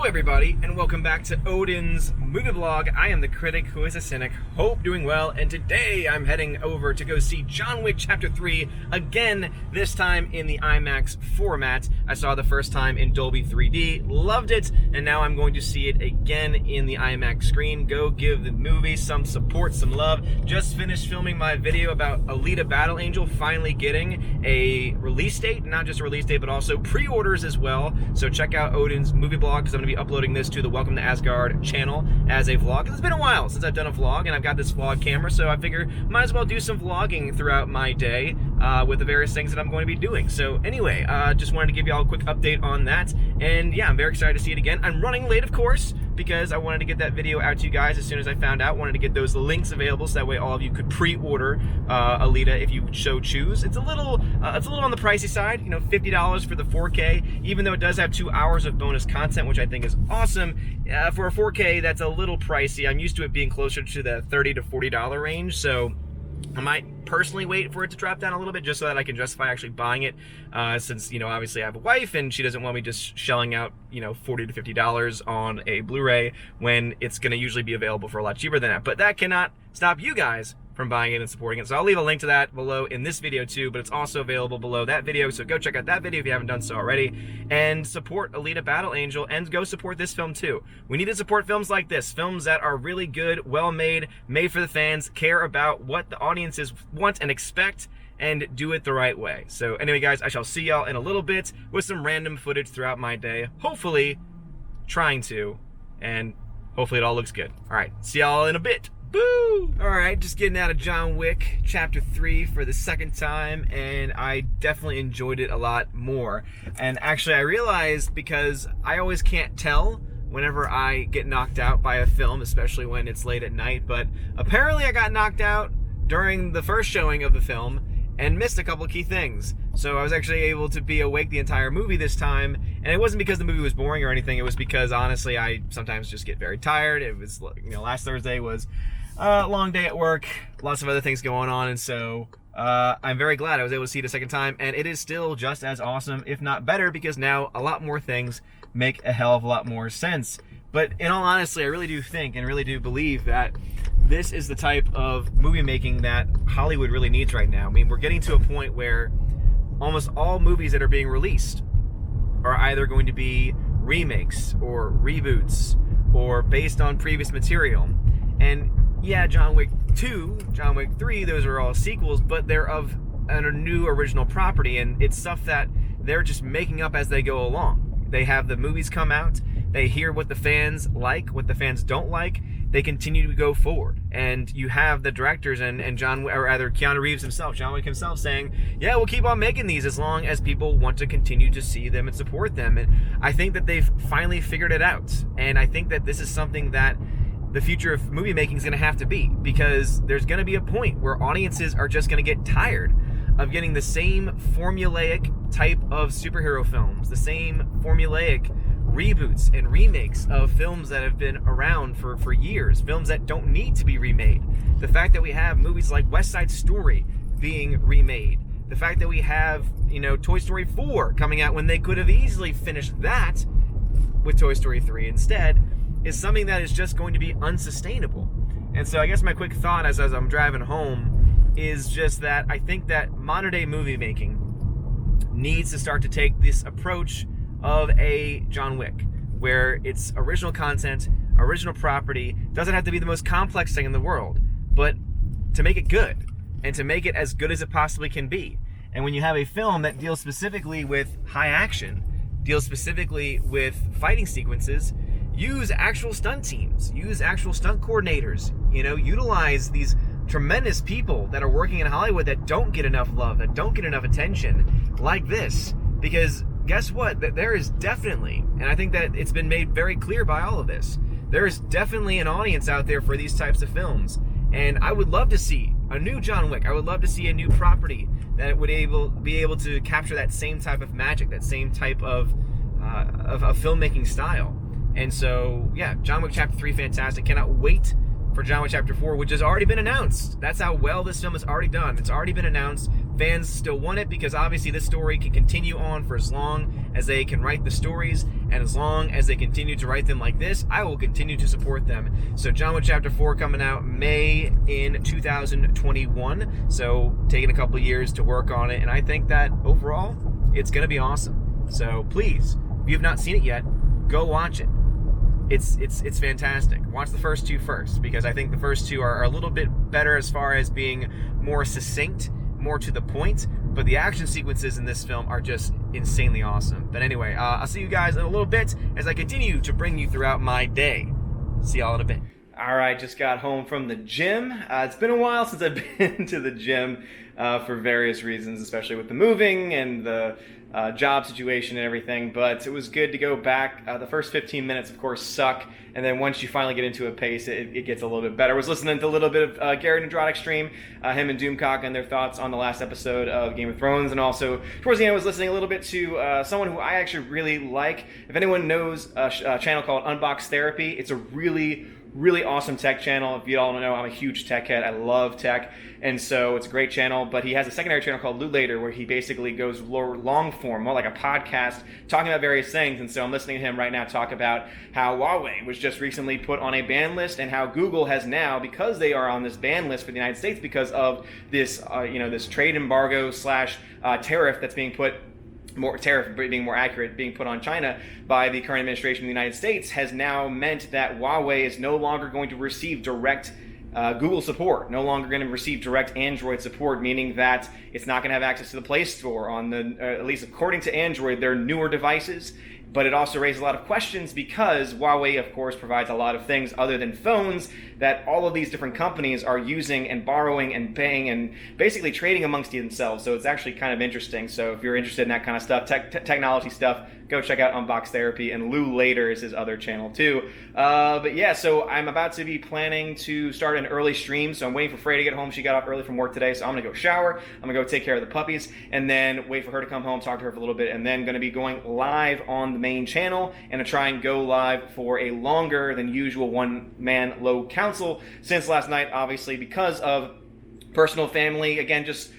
Hello everybody, and welcome back to Odin's movie blog. I am the critic who is a cynic. Hope doing well, and today I'm heading over to go see John Wick Chapter 3 again, this time in the IMAX format. I saw the first time in Dolby 3D, loved it, and now I'm going to see it again in the IMAX screen. Go give the movie some support, some love. Just finished filming my video about Alita Battle Angel finally getting a release date, not just a release date, but also pre-orders as well. So check out Odin's movie blog, because I'm going to be uploading this to the Welcome to Asgard channel as a vlog. It's been a while since I've done a vlog, and I've got this vlog camera, so I figure might as well do some vlogging throughout my day with the various things that I'm going to be doing. So anyway, just wanted to give you all a quick update on that, and yeah, I'm very excited to see it again. I'm running late, of course, because I wanted to get that video out to you guys as soon as I found out. Wanted to get those links available so that way all of you could pre-order Alita if you so choose. It's a little on the pricey side, you know, $50 for the 4K, even though it does have 2 hours of bonus content, which I think is awesome. For a 4K, that's a little pricey. I'm used to it being closer to the $30 to $40 range, so I might personally wait for it to drop down a little bit just so that I can justify actually buying it, since, you know, obviously I have a wife and she doesn't want me just shelling out, you know, $40 to $50 on a Blu-ray when it's going to usually be available for a lot cheaper than that. But that cannot stop you guys from buying it and supporting it. So I'll leave a link to that below in this video too, but it's also available below that video, so go check out that video if you haven't done so already, and support Alita Battle Angel, and go support this film too. We need to support films like this, films that are really good, well made, made for the fans, care about what the audiences want and expect, and do it the right way. So anyway guys, I shall see y'all in a little bit with some random footage throughout my day, hopefully trying to, and hopefully it all looks good. Alright, see y'all in a bit. Boo! Alright, just getting out of John Wick Chapter 3 for the second time, and I definitely enjoyed it a lot more. And actually I realized, because I always can't tell whenever I get knocked out by a film, especially when it's late at night, but apparently I got knocked out during the first showing of the film and missed a couple of key things. So I was actually able to be awake the entire movie this time, and it wasn't because the movie was boring or anything, it was because honestly I sometimes just get very tired. It was, you know, last Thursday was a long day at work, lots of other things going on, and so I'm very glad I was able to see it a second time, and it is still just as awesome, if not better, because now a lot more things make a hell of a lot more sense. But in all honesty, I really do think and really do believe that this is the type of movie making that Hollywood really needs right now. I mean, we're getting to a point where almost all movies that are being released are either going to be remakes or reboots or based on previous material. And yeah, John Wick 2, John Wick 3, those are all sequels, but they're of a new original property, and it's stuff that they're just making up as they go along. They have the movies come out, they hear what the fans like, what the fans don't like, they continue to go forward. And you have the directors and Keanu Reeves himself, John Wick himself, saying, yeah, we'll keep on making these as long as people want to continue to see them and support them. And I think that they've finally figured it out. And I think that this is something that the future of movie making is going to have to be, because there's going to be a point where audiences are just going to get tired of getting the same formulaic type of superhero films, the same formulaic reboots and remakes of films that have been around for years, films that don't need to be remade. The fact that we have movies like West Side Story being remade, the fact that we have, you know, Toy Story 4 coming out when they could have easily finished that with Toy Story 3 instead, is something that is just going to be unsustainable. And so I guess my quick thought as I'm driving home is just that I think that modern day movie making needs to start to take this approach of a John Wick, where it's original content, original property, doesn't have to be the most complex thing in the world, but to make it good, and to make it as good as it possibly can be. And when you have a film that deals specifically with high action, deals specifically with fighting sequences, use actual stunt teams, use actual stunt coordinators, you know, utilize these tremendous people that are working in Hollywood that don't get enough love, that don't get enough attention like this. Because guess what? There is definitely, and I think that it's been made very clear by all of this, there is definitely an audience out there for these types of films. And I would love to see a new John Wick. I would love to see a new property that would be able to capture that same type of magic, that same type of filmmaking style. And so, yeah, John Wick Chapter 3, fantastic. Cannot wait for John Wick Chapter 4, which has already been announced. That's how well this film is already done. It's already been announced. fans still want it, because obviously this story can continue on for as long as they can write the stories, and as long as they continue to write them like this, I will continue to support them. So John Wick Chapter 4 coming out May in 2021, so taking a couple of years to work on it, and I think that overall it's going to be awesome. So please, if you have not seen it yet, go watch it. It's fantastic. Watch the first two first, because I think the first two are a little bit better as far as being more succinct, more to the point, but the action sequences in this film are just insanely awesome. But anyway, I'll see you guys in a little bit as I continue to bring you throughout my day. See y'all in a bit. All right, just got home from the gym. It's been a while since I've been to the gym for various reasons, especially with the moving and the job situation and everything, but it was good to go back. The first 15 minutes, of course, suck, and then once you finally get into a pace, it gets a little bit better. I was listening to a little bit of Garrett and Droddick stream, him and Doomcock, and their thoughts on the last episode of Game of Thrones, and also, towards the end, I was listening a little bit to someone who I actually really like. If anyone knows a channel called Unbox Therapy, it's a really awesome tech channel. If you all don't know, I'm a huge tech head. I love tech, and so it's a great channel. But he has a secondary channel called Loot Later, where he basically goes long form, more like a podcast, talking about various things. And so I'm listening to him right now talk about how Huawei was just recently put on a ban list, and how Google has now, because they are on this ban list for the United States because of this, this trade embargo / tariff that's being put. More tariff, being more accurate, being put on China by the current administration of the United States, has now meant that Huawei is no longer going to receive direct Google support, no longer going to receive direct Android support, meaning that it's not going to have access to the Play Store on the, at least according to Android, their newer devices. But it also raises a lot of questions, because Huawei, of course, provides a lot of things other than phones that all of these different companies are using and borrowing and paying and basically trading amongst themselves. So it's actually kind of interesting. So if you're interested in that kind of stuff, technology stuff, go check out Unbox Therapy, and Lou Later is his other channel too. But yeah, so I'm about to be planning to start an early stream. So I'm waiting for Freya to get home. She got off early from work today, so I'm gonna go shower. I'm gonna go take care of the puppies, and then wait for her to come home, talk to her for a little bit, and then gonna be going live on the main channel and to try and go live for a longer than usual one-man low council, since last night, obviously, because of personal family, again, just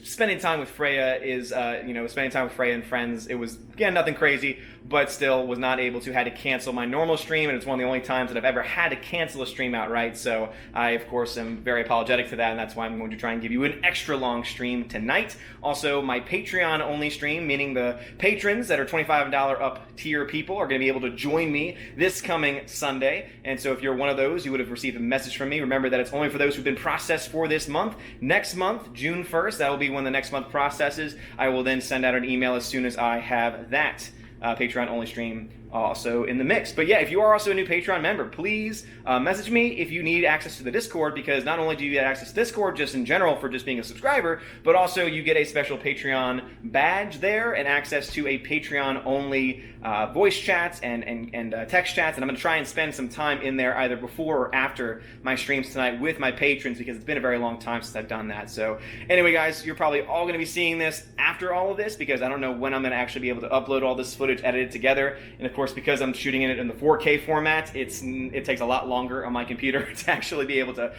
spending time with Freya is, spending time with Freya and friends. It was, again, nothing crazy, but still was not able to, had to cancel my normal stream, and it's one of the only times that I've ever had to cancel a stream outright, so I, of course, am very apologetic to that, and that's why I'm going to try and give you an extra long stream tonight. Also, my Patreon-only stream, meaning the patrons that are $25 up tier people are going to be able to join me this coming Sunday, and so if you're one of those, you would have received a message from me. Remember that it's only for those who've been processed for this month. Next month, June 1st, that will be when the next month processes. I will then send out an email as soon as I have that Patreon-only stream also in the mix. But yeah, if you are also a new Patreon member, please message me if you need access to the Discord, because not only do you get access to Discord just in general for just being a subscriber, but also you get a special Patreon badge there and access to a Patreon-only voice chats and text chats, and I'm going to try and spend some time in there either before or after my streams tonight with my patrons, because it's been a very long time since I've done that. So anyway, guys, you're probably all going to be seeing this after all of this, because I don't know when I'm going to actually be able to upload all this footage edited together, and of course, because I'm shooting it in the 4K format, it takes a lot longer on my computer to actually be able to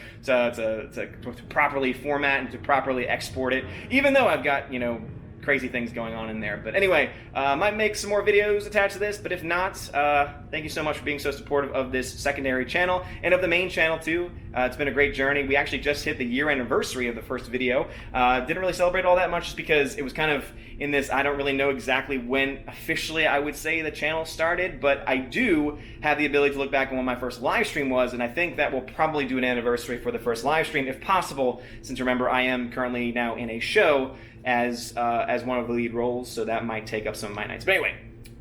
properly format and to properly export it, even though I've got, crazy things going on in there. But anyway, might make some more videos attached to this, but if not, thank you so much for being so supportive of this secondary channel and of the main channel too. It's been a great journey. We actually just hit the year anniversary of the first video. Didn't really celebrate all that much just because it was kind of in this, I don't really know exactly when officially I would say the channel started, but I do have the ability to look back on when my first live stream was, and I think that we'll probably do an anniversary for the first live stream if possible, since remember I am currently now in a show as one of the lead roles, so that might take up some of my nights. But anyway,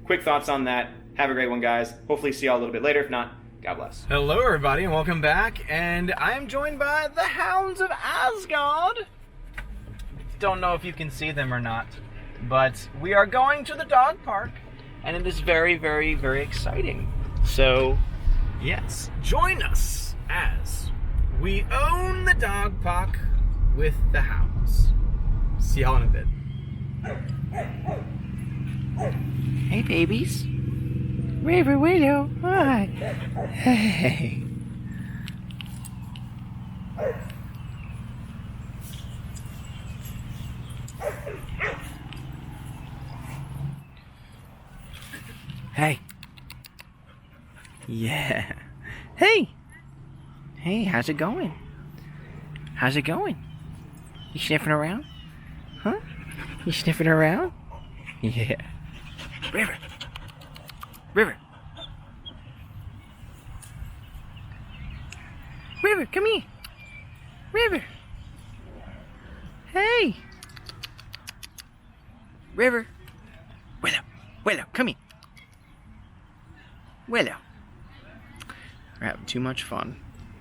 quick thoughts on that. Have a great one, guys. Hopefully see y'all a little bit later. If not, God bless. Hello, everybody, and welcome back. And I am joined by the Hounds of Asgard. Don't know if you can see them or not, but we are going to the dog park, and it is very, very, very exciting. So, yes, join us as we own the dog park with the Hounds. See y'all in a bit. Hey, babies. Raver Willow. Hi. Hey. Hey. Yeah. Hey. Hey, how's it going? How's it going? You sniffing around? Huh? You sniffing around? Yeah. River. River. River, come here. River. Hey. River. Willow, come here. Willow. We're having too much fun.